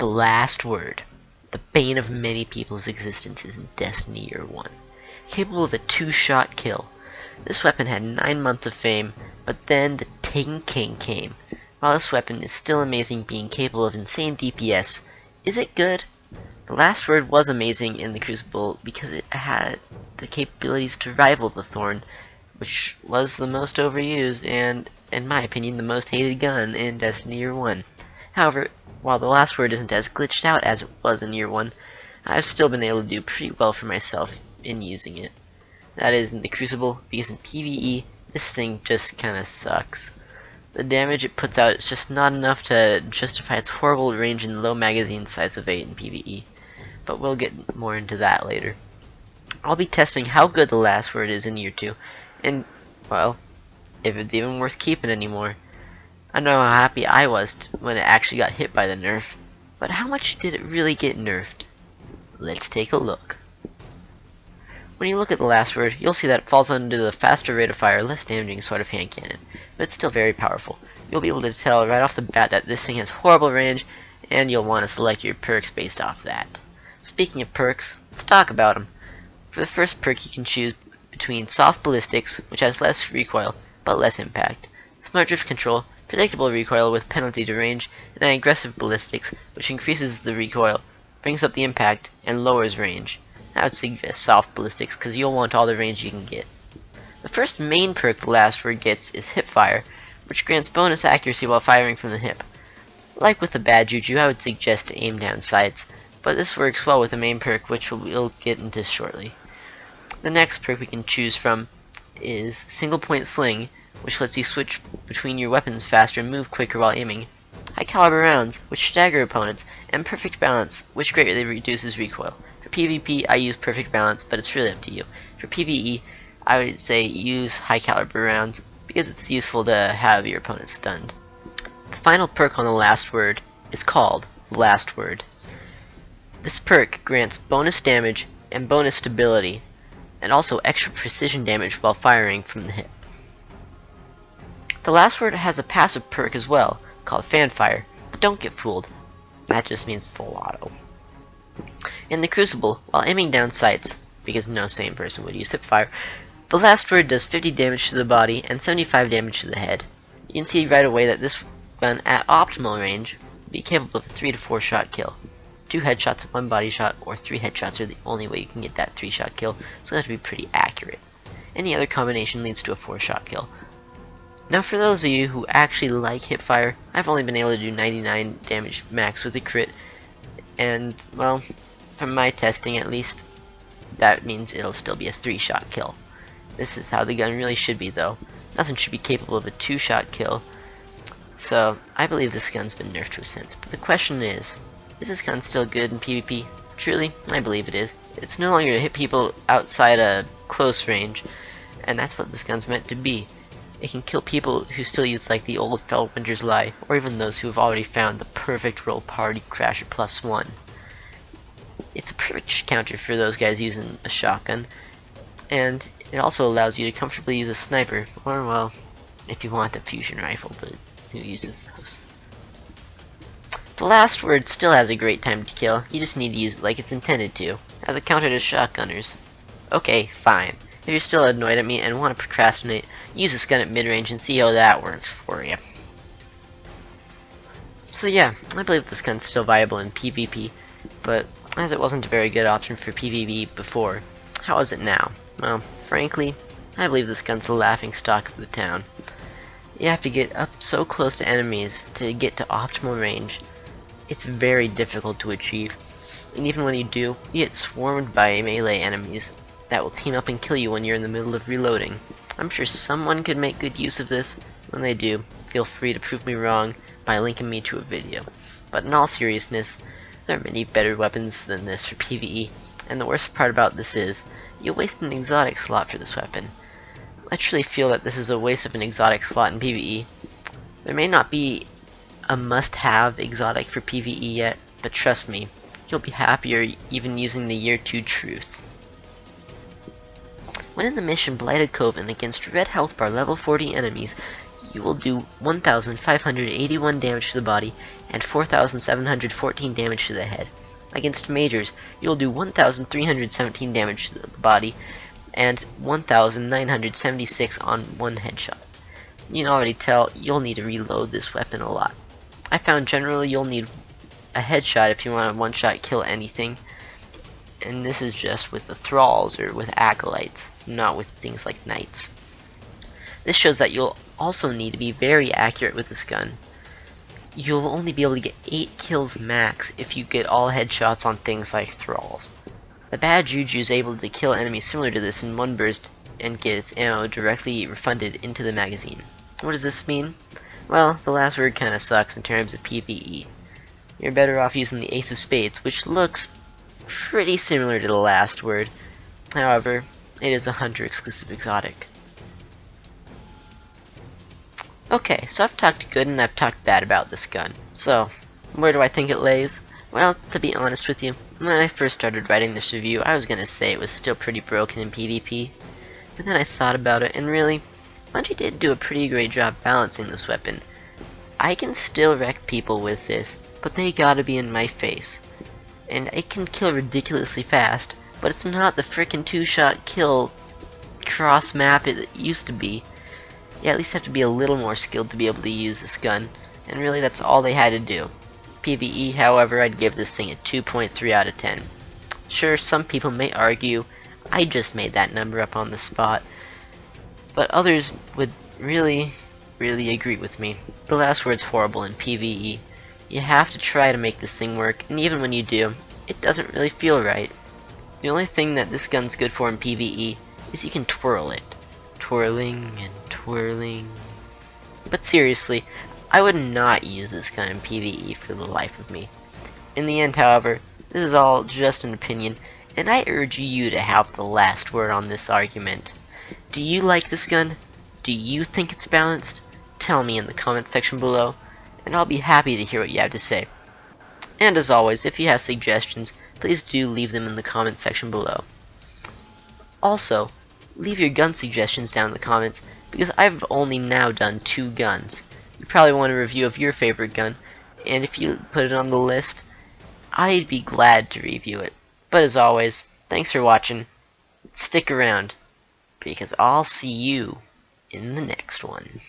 The last word, the bane of many people's existences in Destiny Year 1. Capable of a 2-shot kill. This weapon had 9 months of fame, but then the Taken King came. While this weapon is still amazing being capable of insane DPS, is it good? The last word was amazing in the Crucible because it had the capabilities to rival the Thorn, which was the most overused and, in my opinion, the most hated gun in Destiny Year 1. However, while the last word isn't as glitched out as it was in Year 1, I've still been able to do pretty well for myself in using it. That is in the Crucible, because in PvE, this thing just kinda sucks. The damage it puts out is just not enough to justify its horrible range and low magazine size of 8 in PvE. But we'll get more into that later. I'll be testing how good the last word is in Year 2, and, well, if it's even worth keeping anymore. I know how happy I was when it actually got hit by the nerf, but how much did it really get nerfed? Let's take a look. When you look at the last word, you'll see that it falls under the faster rate of fire, less damaging sort of hand cannon, but it's still very powerful. You'll be able to tell right off the bat that this thing has horrible range, and you'll want to select your perks based off that. Speaking of perks, let's talk about them. For the first perk, you can choose between Soft Ballistics, which has less recoil, but less impact, Smart Drift Control, predictable recoil with penalty to range, and then Aggressive Ballistics, which increases the recoil, brings up the impact, and lowers range. I would suggest Soft Ballistics because you'll want all the range you can get. The first main perk the last word gets is Hip Fire, which grants bonus accuracy while firing from the hip. Like with the bad juju, I would suggest to aim down sights, but this works well with the main perk, which we'll get into shortly. The next perk we can choose from is Single Point Sling, which lets you switch between your weapons faster and move quicker while aiming. High Caliber Rounds, which stagger opponents, and Perfect Balance, which greatly reduces recoil. For PvP, I use Perfect Balance, but it's really up to you. For PvE, I would say use High Caliber Rounds, because it's useful to have your opponent stunned. The final perk on the last word is called the Last Word. This perk grants bonus damage and bonus stability, and also extra precision damage while firing from the hip. The last word has a passive perk as well, called Fanfire, but don't get fooled, that just means full auto. In the Crucible, while aiming down sights, because no sane person would use hipfire, the last word does 50 damage to the body and 75 damage to the head. You can see right away that this gun at optimal range will be capable of a 3 to 4 shot kill. 2 headshots and 1 body shot, or 3 headshots are the only way you can get that 3-shot kill, so you have to be pretty accurate. Any other combination leads to a 4-shot kill. Now for those of you who actually like hipfire, I've only been able to do 99 damage max with a crit, and, well, from my testing at least, that means it'll still be a 3-shot kill. This is how the gun really should be though. Nothing should be capable of a 2-shot kill, so I believe this gun's been nerfed to a sense. But the question is this gun still good in PvP? Truly, I believe it is. It's no longer to hit people outside a close range, and that's what this gun's meant to be. It can kill people who still use like the old Felwinter's Lie, or even those who have already found the perfect roll Party Crasher +1. It's a perfect counter for those guys using a shotgun, and it also allows you to comfortably use a sniper, or well, if you want a fusion rifle, but who uses those? The last word still has a great time to kill, you just need to use it like it's intended to, as a counter to shotgunners. Okay, fine. If you're still annoyed at me and want to procrastinate, use this gun at mid-range and see how that works for you. So yeah, I believe this gun's still viable in PvP, but as it wasn't a very good option for PvP before, how is it now? Well, frankly, I believe this gun's the laughingstock of the town. You have to get up so close to enemies to get to optimal range. It's very difficult to achieve, and even when you do, you get swarmed by melee enemies that will team up and kill you when you're in the middle of reloading. I'm sure someone could make good use of this. When they do, feel free to prove me wrong by linking me to a video. But in all seriousness, there are many better weapons than this for PvE, and the worst part about this is, you'll waste an exotic slot for this weapon. I truly feel that this is a waste of an exotic slot in PvE. There may not be a must-have exotic for PvE yet, but trust me, you'll be happier even using the Year 2 truth. When in the mission Blighted Coven against Red Health Bar level 40 enemies, you will do 1,581 damage to the body and 4,714 damage to the head. Against majors, you will do 1,317 damage to the body and 1,976 on one headshot. You can already tell you'll need to reload this weapon a lot. I found generally you'll need a headshot if you want to one-shot kill anything, and this is just with the thralls or with acolytes, not with things like knights. This shows that you'll also need to be very accurate with this gun. You'll only be able to get 8 kills max if you get all headshots on things like thralls. The bad Juju is able to kill enemies similar to this in one burst and get its ammo directly refunded into the magazine. What does this mean? Well, the last word kinda sucks in terms of PvE. You're better off using the Ace of Spades, which looks pretty similar to the last word. However, it is a hunter exclusive exotic. Okay, so I've talked good and I've talked bad about this gun. So, where do I think it lays? Well, to be honest with you, when I first started writing this review, I was gonna say it was still pretty broken in PvP. But then I thought about it, and really, Bungie did do a pretty great job balancing this weapon. I can still wreck people with this, but they gotta be in my face. And it can kill ridiculously fast, but it's not the frickin' two-shot kill cross map it used to be. You at least have to be a little more skilled to be able to use this gun, and really that's all they had to do. PvE, however, I'd give this thing a 2.3 out of 10. Sure, some people may argue I just made that number up on the spot, but others would really agree with me. The last word's horrible in PvE. You have to try to make this thing work, and even when you do, it doesn't really feel right. The only thing that this gun's good for in PvE is you can twirl it. Twirling and twirling. But seriously, I would not use this gun in PvE for the life of me. In the end, however, this is all just an opinion, and I urge you to have the last word on this argument. Do you like this gun? Do you think it's balanced? Tell me in the comment section below, and I'll be happy to hear what you have to say. And as always, if you have suggestions, please do leave them in the comment section below. Also, leave your gun suggestions down in the comments, because I've only now done 2 guns. You probably want a review of your favorite gun, and if you put it on the list, I'd be glad to review it. But as always, thanks for watching. Stick around, because I'll see you in the next one.